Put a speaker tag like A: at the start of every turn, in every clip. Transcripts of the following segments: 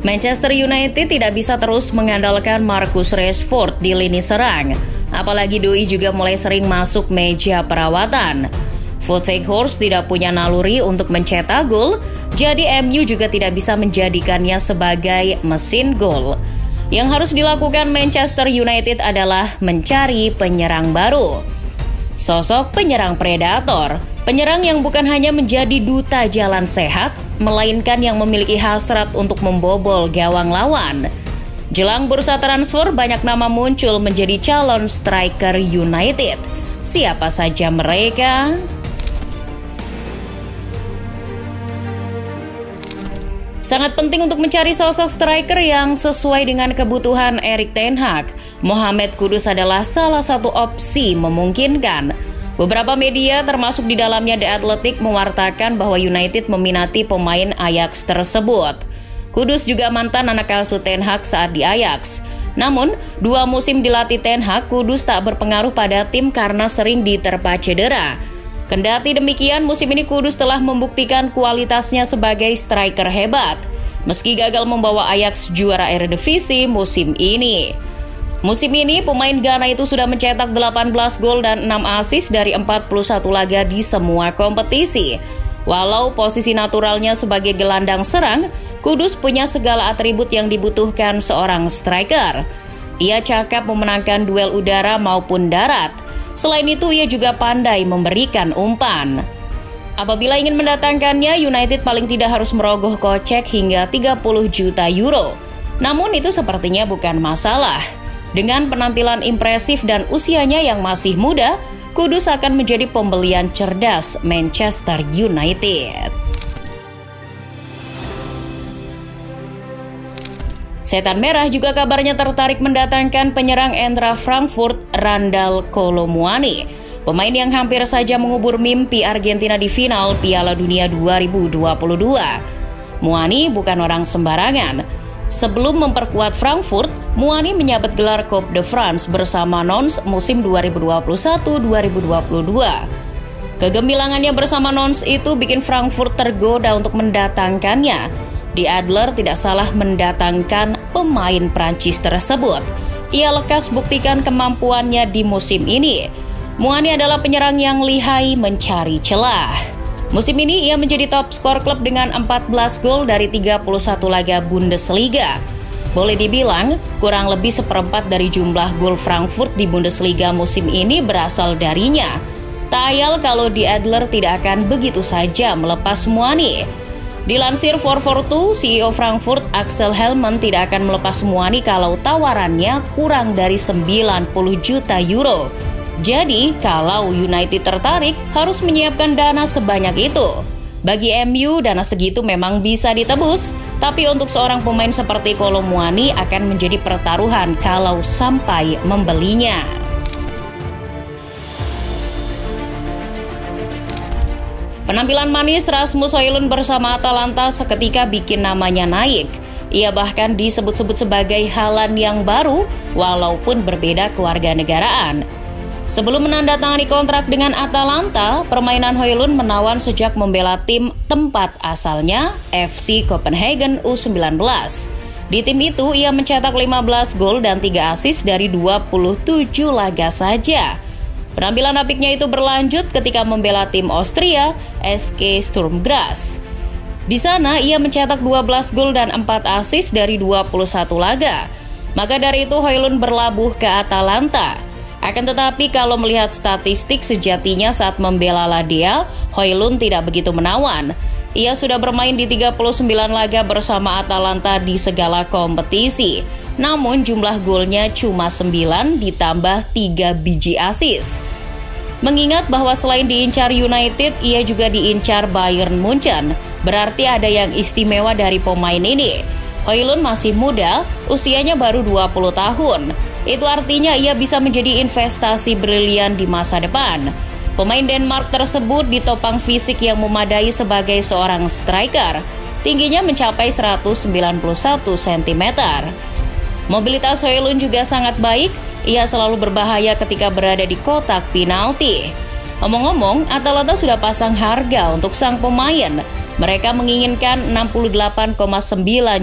A: Manchester United tidak bisa terus mengandalkan Marcus Rashford di lini serang. Apalagi doi juga mulai sering masuk meja perawatan. Wout Weghorst tidak punya naluri untuk mencetak gol, jadi MU juga tidak bisa menjadikannya sebagai mesin gol. Yang harus dilakukan Manchester United adalah mencari penyerang baru. Sosok penyerang predator, penyerang yang bukan hanya menjadi duta jalan sehat, melainkan yang memiliki hasrat untuk membobol gawang lawan. Jelang bursa transfer, banyak nama muncul menjadi calon striker United. Siapa saja mereka? Sangat penting untuk mencari sosok striker yang sesuai dengan kebutuhan Erik ten Hag. Mohamed Kudus adalah salah satu opsi memungkinkan. Beberapa media termasuk di dalamnya The Athletic mewartakan bahwa United meminati pemain Ajax tersebut. Kudus juga mantan anak asuh ten Hag saat di Ajax. Namun, 2 musim dilatih ten Hag, Kudus tak berpengaruh pada tim karena sering diterpa cedera. Kendati demikian, musim ini Kudus telah membuktikan kualitasnya sebagai striker hebat, meski gagal membawa Ajax juara Eredivisie musim ini. Musim ini, pemain Ghana itu sudah mencetak 18 gol dan 6 assist dari 41 laga di semua kompetisi. Walau posisi naturalnya sebagai gelandang serang, Kudus punya segala atribut yang dibutuhkan seorang striker. Ia cakap memenangkan duel udara maupun darat. Selain itu, ia juga pandai memberikan umpan. Apabila ingin mendatangkannya, United paling tidak harus merogoh kocek hingga 30 juta euro. Namun itu sepertinya bukan masalah. Dengan penampilan impresif dan usianya yang masih muda, Kudus akan menjadi pembelian cerdas Manchester United. Setan Merah juga kabarnya tertarik mendatangkan penyerang Eintracht Frankfurt Randal Kolo Muani, pemain yang hampir saja mengubur mimpi Argentina di final Piala Dunia 2022. Muani bukan orang sembarangan. Sebelum memperkuat Frankfurt, Muani menyabet gelar Coupe de France bersama Nons musim 2021-2022. Kegemilangannya bersama Nons itu bikin Frankfurt tergoda untuk mendatangkannya. Die Adler tidak salah mendatangkan pemain Prancis tersebut. Ia lekas buktikan kemampuannya di musim ini. Muani adalah penyerang yang lihai mencari celah. Musim ini ia menjadi top skor klub dengan 14 gol dari 31 laga Bundesliga. Boleh dibilang, kurang lebih seperempat dari jumlah gol Frankfurt di Bundesliga musim ini berasal darinya. Tak ayal kalau Die Adler tidak akan begitu saja melepas Muani. Dilansir 442, CEO Frankfurt Axel Hellmann tidak akan melepas Muani kalau tawarannya kurang dari 90 juta euro. Jadi, kalau United tertarik, harus menyiapkan dana sebanyak itu. Bagi MU, dana segitu memang bisa ditebus, tapi untuk seorang pemain seperti Kolo Muani akan menjadi pertaruhan kalau sampai membelinya. Penampilan manis Rasmus Højlund bersama Atalanta seketika bikin namanya naik. Ia bahkan disebut-sebut sebagai Haaland yang baru, walaupun berbeda kewarganegaraan. Sebelum menandatangani kontrak dengan Atalanta, permainan Højlund menawan sejak membela tim tempat asalnya, FC Copenhagen U19. Di tim itu, ia mencetak 15 gol dan 3 assist dari 27 laga saja. Penampilan apiknya itu berlanjut ketika membela tim Austria, SK Sturm Graz. Di sana ia mencetak 12 gol dan 4 assist dari 21 laga. Maka dari itu Højlund berlabuh ke Atalanta. Akan tetapi kalau melihat statistik sejatinya saat membela Ladea, Højlund tidak begitu menawan. Ia sudah bermain di 39 laga bersama Atalanta di segala kompetisi. Namun jumlah golnya cuma 9 ditambah 3 biji assist. Mengingat bahwa selain diincar United, ia juga diincar Bayern Munchen. Berarti ada yang istimewa dari pemain ini. Højlund masih muda, usianya baru 20 tahun. Itu artinya ia bisa menjadi investasi brilian di masa depan. Pemain Denmark tersebut ditopang fisik yang memadai sebagai seorang striker. Tingginya mencapai 191 cm. Mobilitas Højlund juga sangat baik, ia selalu berbahaya ketika berada di kotak penalti. Omong-omong, Atalanta sudah pasang harga untuk sang pemain. Mereka menginginkan 68,9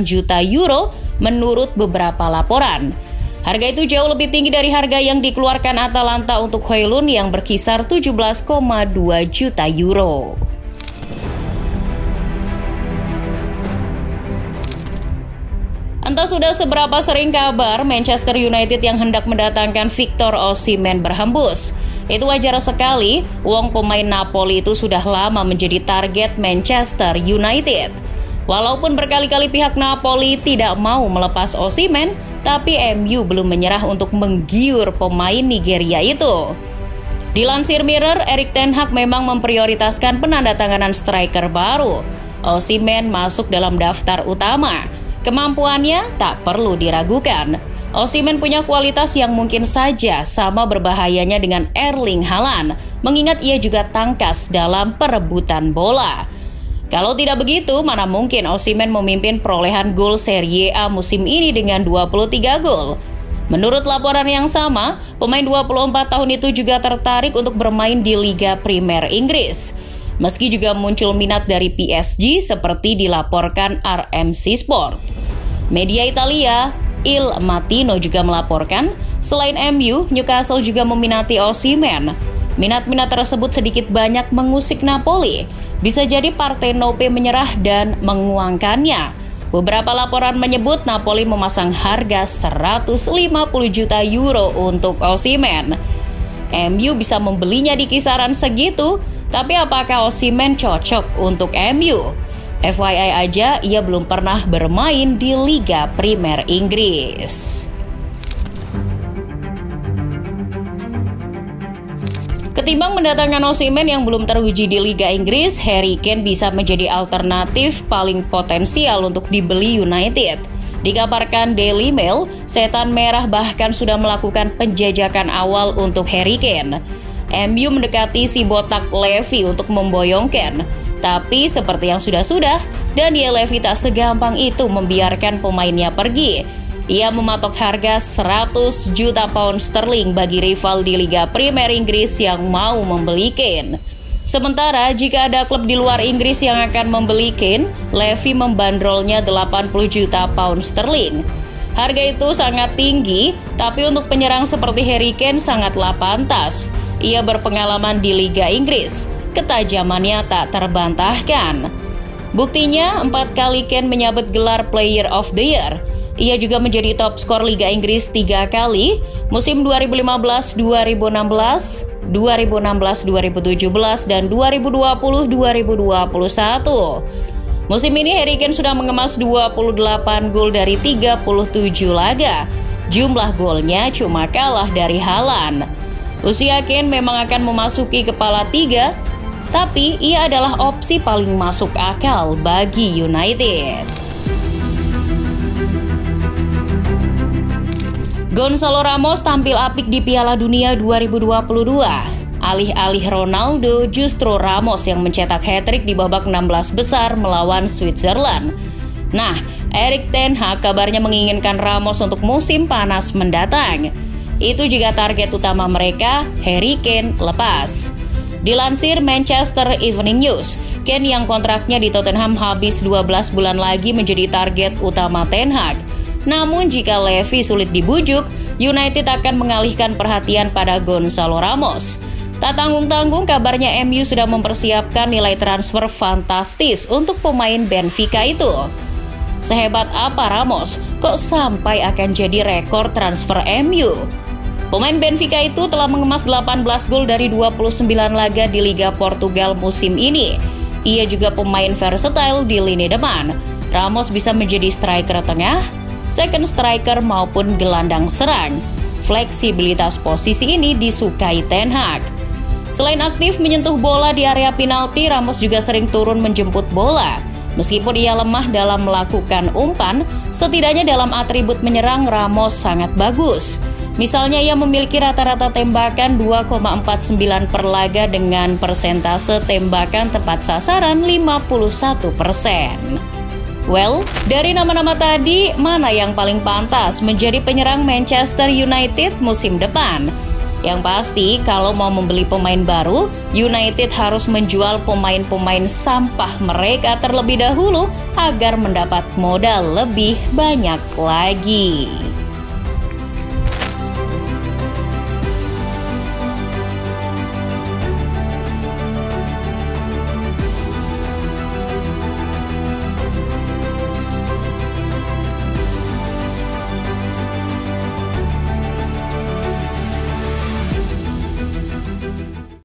A: juta euro menurut beberapa laporan. Harga itu jauh lebih tinggi dari harga yang dikeluarkan Atalanta untuk Højlund yang berkisar 17,2 juta euro. Entah sudah seberapa sering kabar Manchester United yang hendak mendatangkan Victor Osimhen berhembus. Itu wajar sekali, wong pemain Napoli itu sudah lama menjadi target Manchester United. Walaupun berkali-kali pihak Napoli tidak mau melepas Osimhen, tapi MU belum menyerah untuk menggiur pemain Nigeria itu. Dilansir Mirror, Erik ten Hag memang memprioritaskan penandatanganan striker baru. Osimhen masuk dalam daftar utama. Kemampuannya tak perlu diragukan. Osimhen punya kualitas yang mungkin saja sama berbahayanya dengan Erling Haaland, mengingat ia juga tangkas dalam perebutan bola. Kalau tidak begitu, mana mungkin Osimhen memimpin perolehan gol Serie A musim ini dengan 23 gol. Menurut laporan yang sama, pemain 24 tahun itu juga tertarik untuk bermain di Liga Primer Inggris. Meski juga muncul minat dari PSG seperti dilaporkan RMC Sport. Media Italia, Il Mattino juga melaporkan, selain MU, Newcastle juga meminati Osimhen. Minat-minat tersebut sedikit banyak mengusik Napoli. Bisa jadi Partenope menyerah dan menguangkannya. Beberapa laporan menyebut Napoli memasang harga 150 juta euro untuk Osimhen. MU bisa membelinya di kisaran segitu, tapi apakah Osimhen cocok untuk MU? FYI aja, ia belum pernah bermain di Liga Primer Inggris. Ketimbang mendatangkan Osimhen yang belum teruji di Liga Inggris, Harry Kane bisa menjadi alternatif paling potensial untuk dibeli United. Dikabarkan Daily Mail, Setan Merah bahkan sudah melakukan penjajakan awal untuk Harry Kane. MU mendekati si botak Levy untuk memboyong Kane. Tapi seperti yang sudah-sudah, Daniel Levy tak segampang itu membiarkan pemainnya pergi. Ia mematok harga 100 juta pound sterling bagi rival di Liga Primer Inggris yang mau membeli Kane. Sementara jika ada klub di luar Inggris yang akan membeli Kane, Levy membandrolnya 80 juta pound sterling. Harga itu sangat tinggi, tapi untuk penyerang seperti Harry Kane sangatlah pantas. Ia berpengalaman di Liga Inggris. Ketajamannya tak terbantahkan. Buktinya, 4 kali Kane menyabet gelar Player of the Year. Ia juga menjadi top skor Liga Inggris 3 kali, musim 2015-2016, 2016-2017, dan 2020-2021. Musim ini Harry Kane sudah mengemas 28 gol dari 37 laga. Jumlah golnya cuma kalah dari Haaland. Usia Kane memang akan memasuki kepala 3, tapi ia adalah opsi paling masuk akal bagi United. Gonzalo Ramos tampil apik di Piala Dunia 2022. Alih-alih Ronaldo, justru Ramos yang mencetak hat-trick di babak 16 besar melawan Switzerland. Nah, Erik ten Hag kabarnya menginginkan Ramos untuk musim panas mendatang. Itu jika target utama mereka, Harry Kane, lepas. Dilansir Manchester Evening News, Kane yang kontraknya di Tottenham habis 12 bulan lagi menjadi target utama ten Hag. Namun jika Levy sulit dibujuk, United akan mengalihkan perhatian pada Gonzalo Ramos. Tak tanggung-tanggung kabarnya MU sudah mempersiapkan nilai transfer fantastis untuk pemain Benfica itu. Sehebat apa Ramos, kok sampai akan jadi rekor transfer MU? Pemain Benfica itu telah mengemas 18 gol dari 29 laga di Liga Portugal musim ini. Ia juga pemain versatile di lini depan. Ramos bisa menjadi striker tengah, second striker maupun gelandang serang. Fleksibilitas posisi ini disukai ten Hag. Selain aktif menyentuh bola di area penalti, Ramos juga sering turun menjemput bola. Meskipun ia lemah dalam melakukan umpan, setidaknya dalam atribut menyerang Ramos sangat bagus. Misalnya ia memiliki rata-rata tembakan 2,49 per laga dengan persentase tembakan tepat sasaran 51%. Well, dari nama-nama tadi, mana yang paling pantas menjadi penyerang Manchester United musim depan? Yang pasti, kalau mau membeli pemain baru, United harus menjual pemain-pemain sampah mereka terlebih dahulu agar mendapat modal lebih banyak lagi.